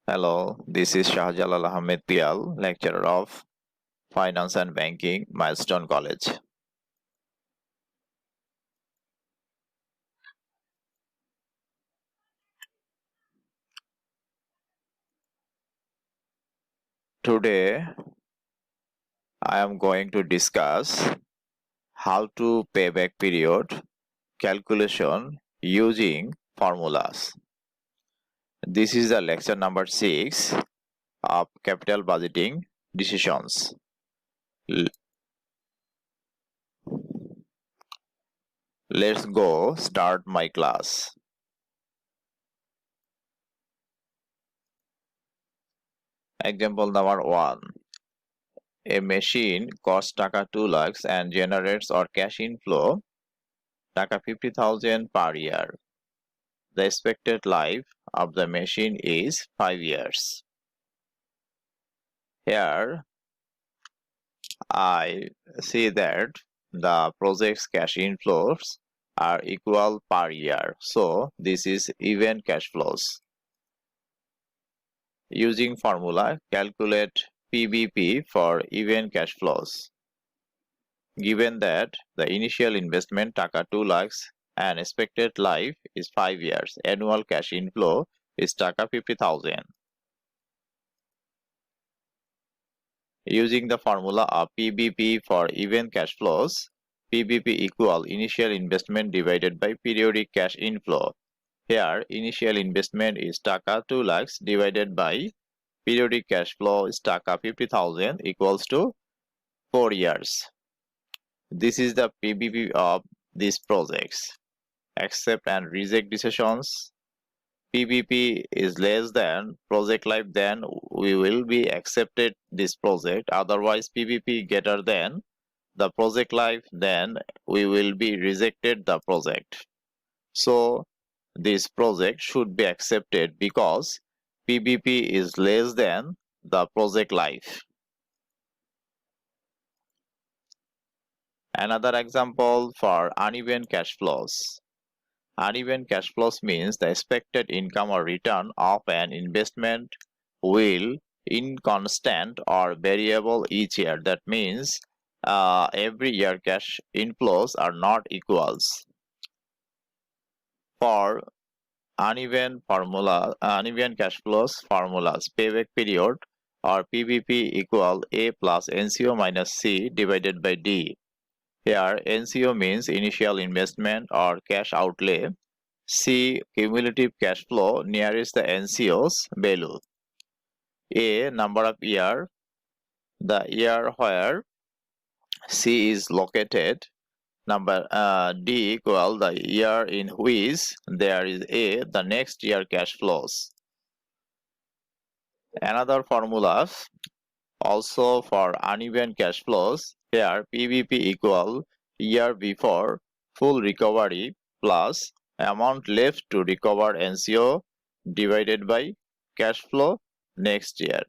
Hello, this is Shahjalal Ahmed Pial, lecturer of Finance and Banking, Milestone College. Today, I am going to discuss how to payback period calculation using formulas. This is the lecture number 6 of capital budgeting decisions. Let's go start my class. Example number 1. A machine costs taka 2 lakhs and generates or cash inflow taka 50,000 per year. The expected life of the machine is 5 years. Here I see that the project's cash inflows are equal per year. So this is even cash flows. Using formula, calculate PBP for even cash flows. Given that the initial investment taka 2 lakhs and expected life is 5 years, annual cash inflow is taka 50,000. Using the formula of PBP for even cash flows, PBP equal initial investment divided by periodic cash inflow. Here, initial investment is taka 2 lakhs divided by periodic cash flow is taka 50,000 equals to 4 years. This is the PBP of these projects. Accept and reject decisions. PBP is less than project life, then we will be accepted this project. Otherwise, PBP greater than the project life, then we will be rejected the project. So this project should be accepted because PBP is less than the project life. Another example for uneven cash flows. Uneven cash flows means the expected income or return of an investment will inconstant or variable each year. That means every year cash inflows are not equals. For uneven cash flows formulas, payback period or PBP equal A plus NCO minus C divided by D. Here, NCO means initial investment or cash outlay. C, cumulative cash flow nearest the NCO's value. A, number of year, the year where C is located. D equal the year in which there is A, the next year cash flows. Another formula also for uneven cash flows. Here, PBP equal year before full recovery plus amount left to recover NCO divided by cash flow next year.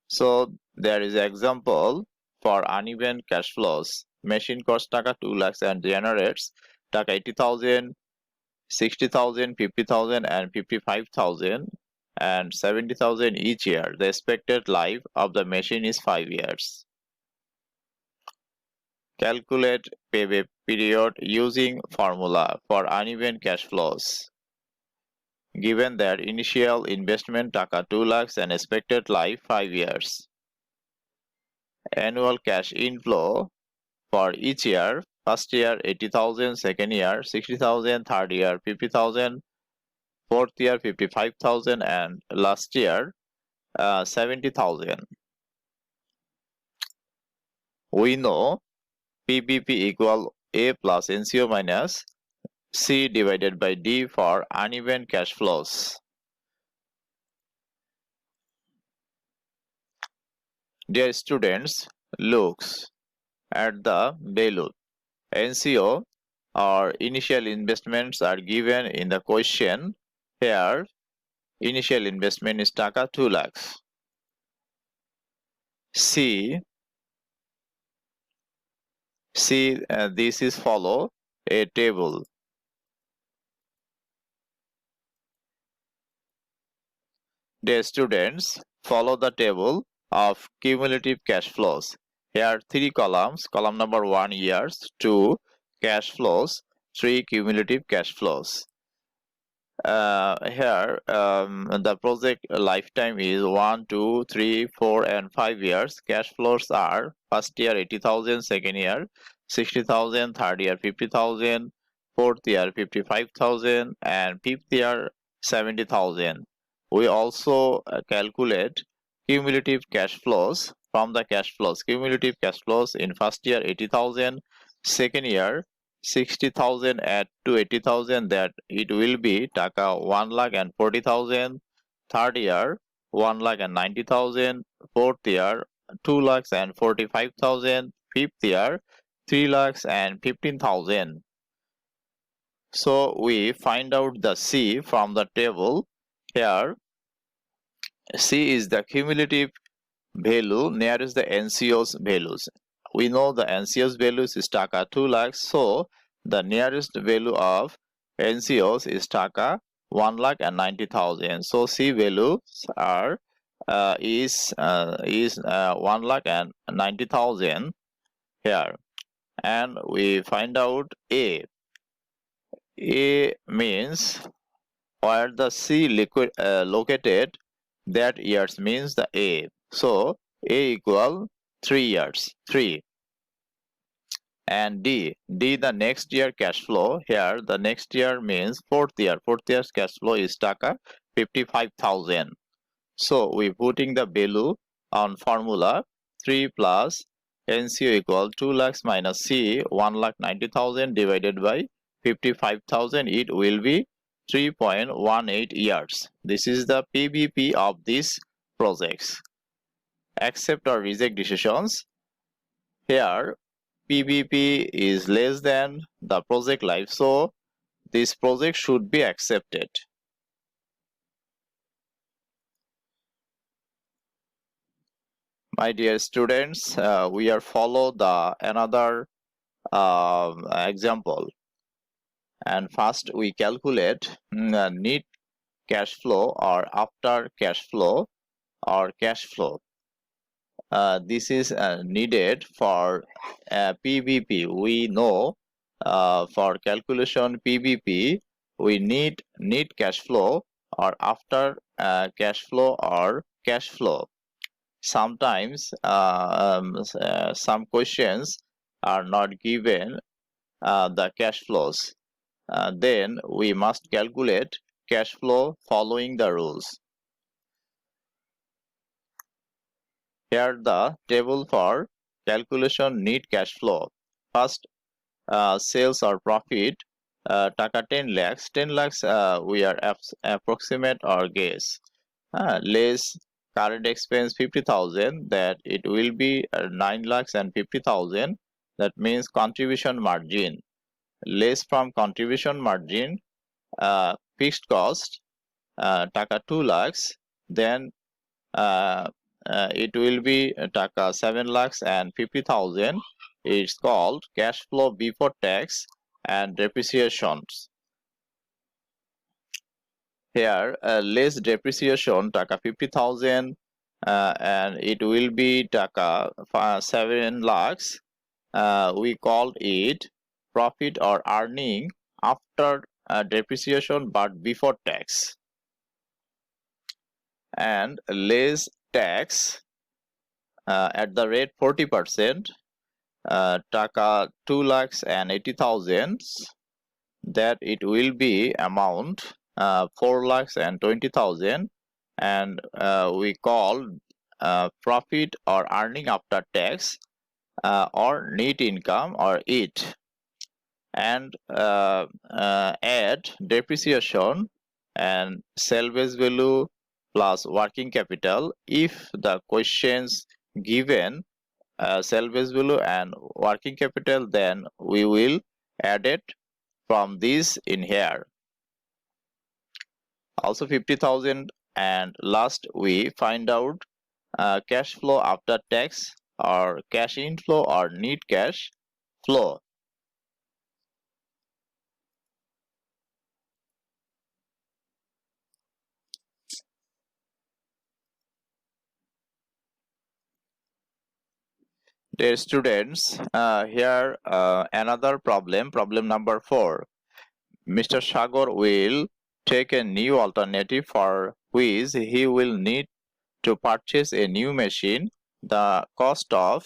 So there is example for uneven cash flows. Machine costs taka 2 lakhs and generates taka 80,000, 60,000, 50,000 and 55,000 and 70,000 each year. The expected life of the machine is 5 years. Calculate payback period using formula for uneven cash flows. Given that initial investment taka 2 lakhs and expected life 5 years. Annual cash inflow for each year, first year 80,000, second year 60,000, third year 50,000, fourth year 55,000 and last year 70,000. We know PBP equal A plus NCO minus C divided by D for uneven cash flows. Dear students, looks at the value. NCO or initial investments are given in the question. Here, initial investment is taka 2 lakhs. C, this is follow a table. Dear students, follow the table of cumulative cash flows. Here are three columns. Column number 1 years, 2 cash flows, 3 cumulative cash flows. Here the project lifetime is 1, 2, 3, 4 and 5 years. Cash flows are first year 80,000, second year 60,000, third year 50,000, fourth year 55,000 and fifth year 70,000. We also calculate cumulative cash flows from the cash flows. Cumulative cash flows in first year 80,000, second year 60,000 add to 80,000, that it will be taka 1,40,000. Third year 1,90,000. Fourth year 2,45,000. Fifth year 3,15,000. So we find out the C from the table. Here C is the cumulative value nearest the NCO's values. We know the NCO's values is taka 2 lakhs, so the nearest value of NCO's is taka 1,90,000. So C values are is 1,90,000 here, and we find out A. A means where the C located, that years means the A. So A equal 3 years, 3. And D the next year cash flow. Here the next year means fourth year. Fourth year's cash flow is taka 55,000. So we putting the value on formula 3 plus NCO equal 2 lakhs minus C 1,90,000 divided by 55,000. It will be 3.18 years. This is the PBP of these projects. Accept or reject decisions. Here PBP is less than the project life, so this project should be accepted. My dear students, we are follow the another example, and first we calculate net cash flow or after cash flow or cash flow. This is needed for PBP. We know for calculation PBP we need net cash flow or after cash flow or cash flow. Sometimes some questions are not given the cash flows. Then we must calculate cash flow following the rules. Here the table for calculation net cash flow. First, sales or profit, taka 10 lakhs. 10 lakhs we are approximate or guess. Less current expense 50,000, that it will be 9 lakhs and 50,000. That means contribution margin. Less from contribution margin, fixed cost, taka 2 lakhs. Then it will be taka 7 lakhs and 50,000. It's called cash flow before tax and depreciations. Here less depreciation taka 50,000 and it will be taka 7 lakhs. We called it profit or earning after depreciation but before tax. And less tax at the rate 40%, taka 2 lakhs and 80,000, that it will be amount 4 lakhs and 20,000, and we call profit or earning after tax or net income or EAT. And add depreciation and salvage value plus working capital. If the questions given salvage value and working capital, then we will add it from this in here. Also 50,000. And last we find out cash flow after tax or cash inflow or net cash flow. Dear students, here another problem number 4. Mr. Shagor will take a new alternative for which he will need to purchase a new machine. The cost of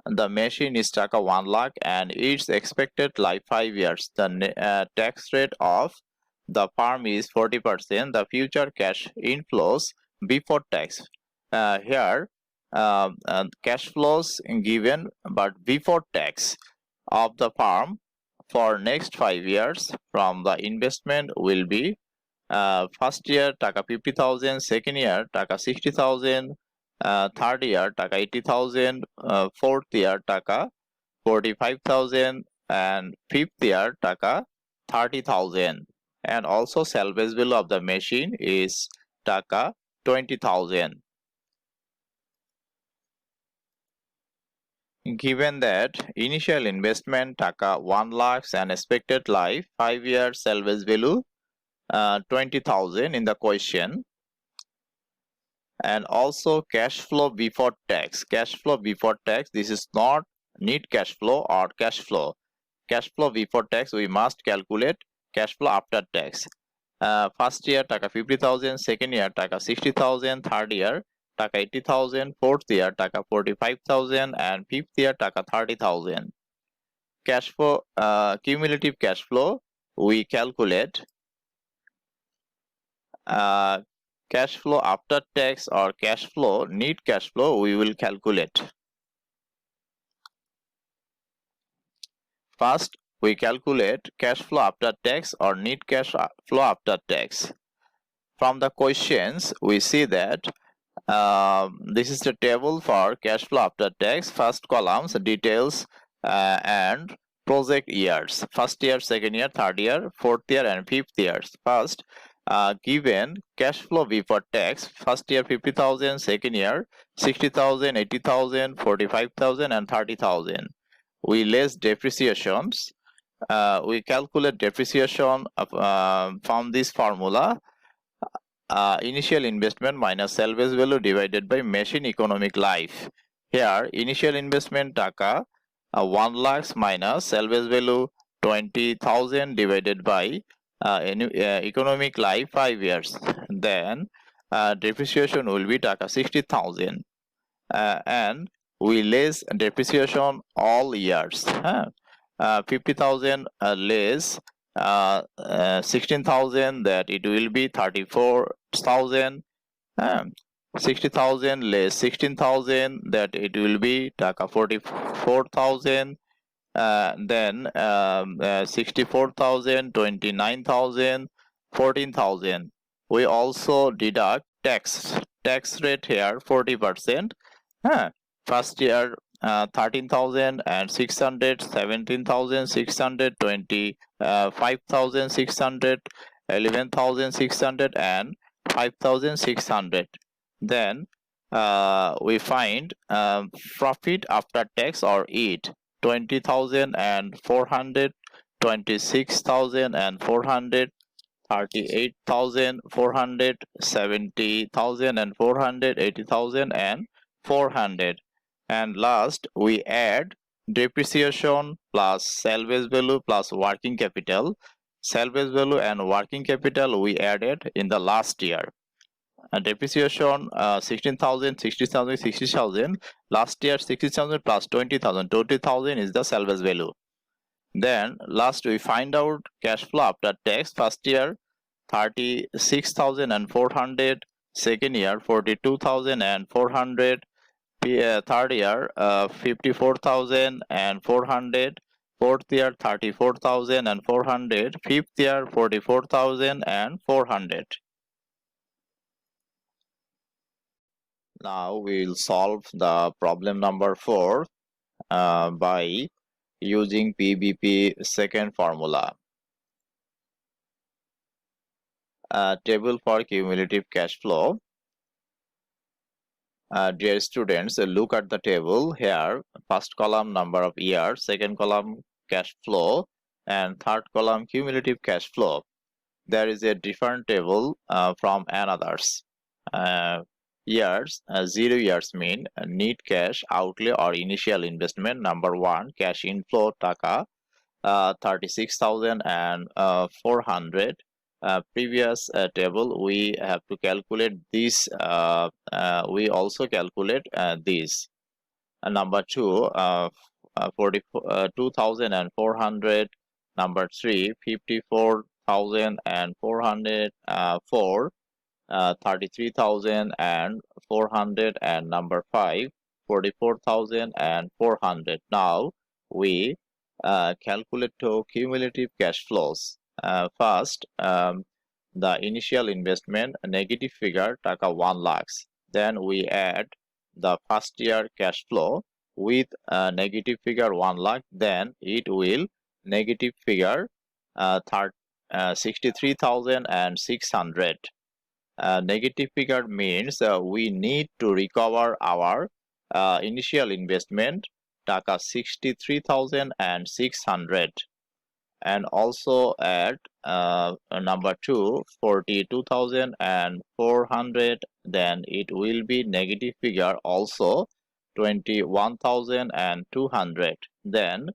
the machine is taka 1 lakh and its expected life 5 years. The tax rate of the farm is 40%. The future cash inflows before tax. Here cash flows given, but before tax of the farm for next 5 years from the investment will be first year taka 50,000, second year taka 60,000, third year taka 80,000, fourth year taka 45,000, and fifth year taka 30,000. And also salvage value of the machine is taka 20,000. Given that initial investment taka 1 lakhs and expected life 5 years salvage value 20,000 in the question, and also cash flow before tax. Cash flow before tax, this is not net cash flow or cash flow. Cash flow before tax, we must calculate cash flow after tax. First year taka 50,000, second year taka 60,000, third year taka 80,000, fourth year taka 45,000, and fifth year taka 30,000. Cash flow, cumulative cash flow, we calculate cash flow after tax or cash flow, net cash flow, we will calculate. First, we calculate cash flow after tax or net cash flow after tax. From the questions, we see that this is the table for cash flow after tax. First columns, details and project years. First year, second year, third year, fourth year, and fifth years. First, given cash flow before tax, first year 50,000, second year 60,000, 80,000, 45,000, and 30,000. We less depreciations. We calculate depreciation from this formula. Initial investment minus salvage value divided by machine economic life. Here initial investment taka 1 lakhs minus salvage value 20,000 divided by economic life 5 years. Then depreciation will be taka 60,000, and we less depreciation all years. 50,000 less 16,000, that it will be 34,000. 60,000 less 16,000, that it will be taka 44,000. Then 64,000, 29,000, 14,000. We also deduct tax rate here 40%. First year 13,600, 17,600, 25,600, 11,600, and 5,600. Then we find profit after tax or EAT 20,000 and 400, 26,000 and 400, 38,000, 400, 70,000 and 400, 80,000 and 400. And last, we add depreciation plus salvage value plus working capital. Salvage value and working capital we added in the last year. Depreciation 16,000, 60,000, 60,000. Last year 60,000 plus 20,000. 20,000 is the salvage value. Then last we find out cash flow after tax. First year 36,400. Second year 42,400. Third year 54,400. Fourth year 34,400. Fifth year 44,400. Now we'll solve the problem number 4 by using PBP second formula. Table for cumulative cash flow. Dear students, look at the table here. First column number of years, second column cash flow, and third column cumulative cash flow. There is a different table from another's. years, 0 years mean need cash outlay or initial investment. Number 1, cash inflow taka 36,400. Previous table we have to calculate this. We also calculate this. Number 2, 42,400. Number 3, 54,404. 33,400, and number 5, 44,400. Now we calculate to cumulative cash flows. First, the initial investment negative figure taka 1 lakhs. Then we add the first year cash flow with a negative figure 1 lakh. Then it will negative figure 63,600. Negative figure means we need to recover our initial investment taka 63,600, and also at number 2, 42,400. Then it will be negative figure also 21,200. Then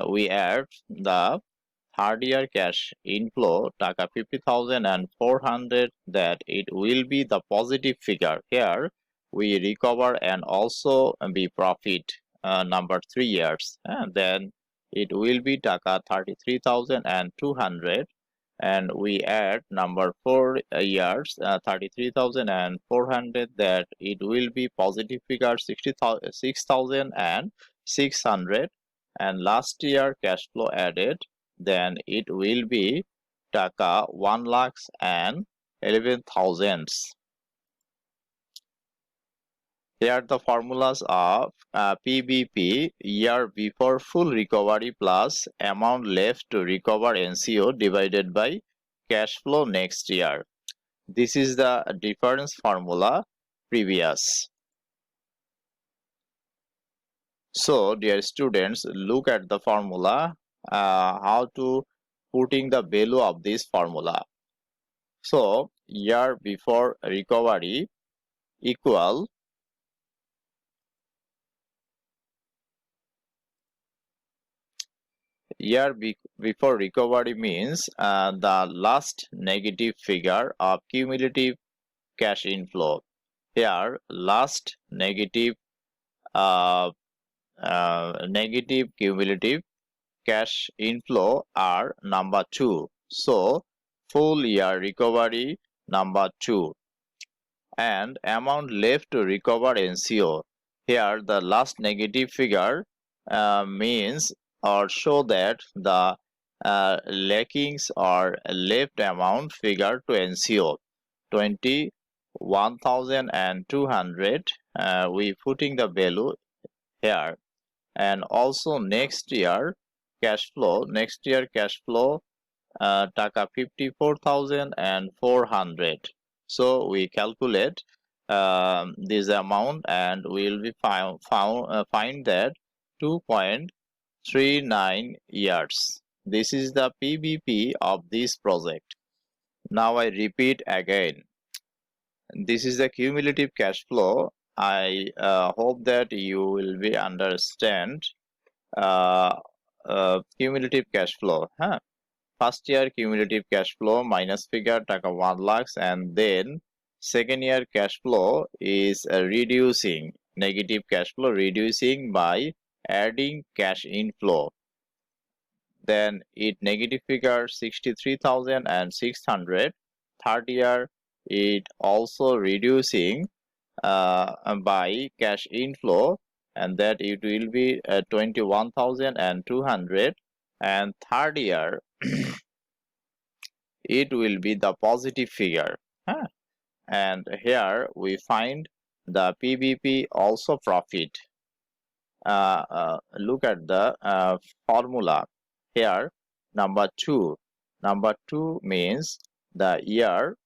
we add the third year cash inflow taka 50,400, that it will be the positive figure. Here we recover and also be profit number 3 years, and then it will be taka 33,200, and we add number 4 years 33,400, that it will be positive figure 6,600, and last year cash flow added, then it will be taka 1 lakhs and 11,000. Here the formulas of PBP, year before full recovery plus amount left to recover NCO divided by cash flow next year. This is the difference formula previous. So dear students, look at the formula, how to putting the value of this formula. So year before recovery equal year before recovery means the last negative figure of cumulative cash inflow. Here last negative cumulative cash inflow are number 2. So full year recovery number 2, and amount left to recover NCO. Here the last negative figure means or show that the lackings or left amount figure to NCO 21,200. We putting the value here, and also next year cash flow taka 54,400. So we calculate this amount, and we will be find that 2.39 years. This is the PBP of this project. Now I repeat again, this is the cumulative cash flow. I hope that you will be understand cumulative cash flow. First year cumulative cash flow minus figure taka 1 lakhs, and then second year cash flow is reducing, negative cash flow reducing by adding cash inflow. Then it negative figure 63,600. Third year it also reducing by cash inflow, and that it will be 21,200, and third year it will be the positive figure. And here we find the PBP also profit. Look at the formula here. Number 2 means the year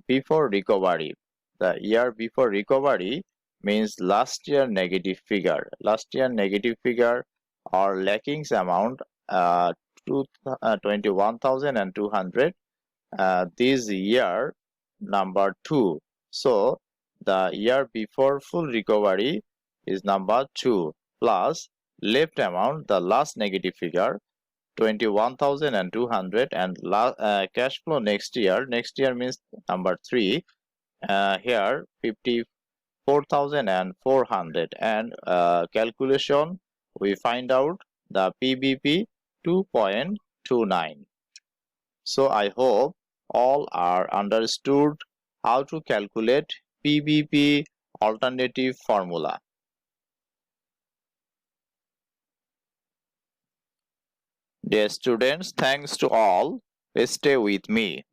before recovery. The year before recovery means last year negative figure or lackings amount 21,200. This year number 2. So the year before full recovery is number 2 plus left amount, the last negative figure 21,200, and cash flow next year means number 3, here 54,400, and calculation we find out the PBP 2.29. So I hope all are understood how to calculate PBP alternative formula. Dear students, thanks to all. Stay with me.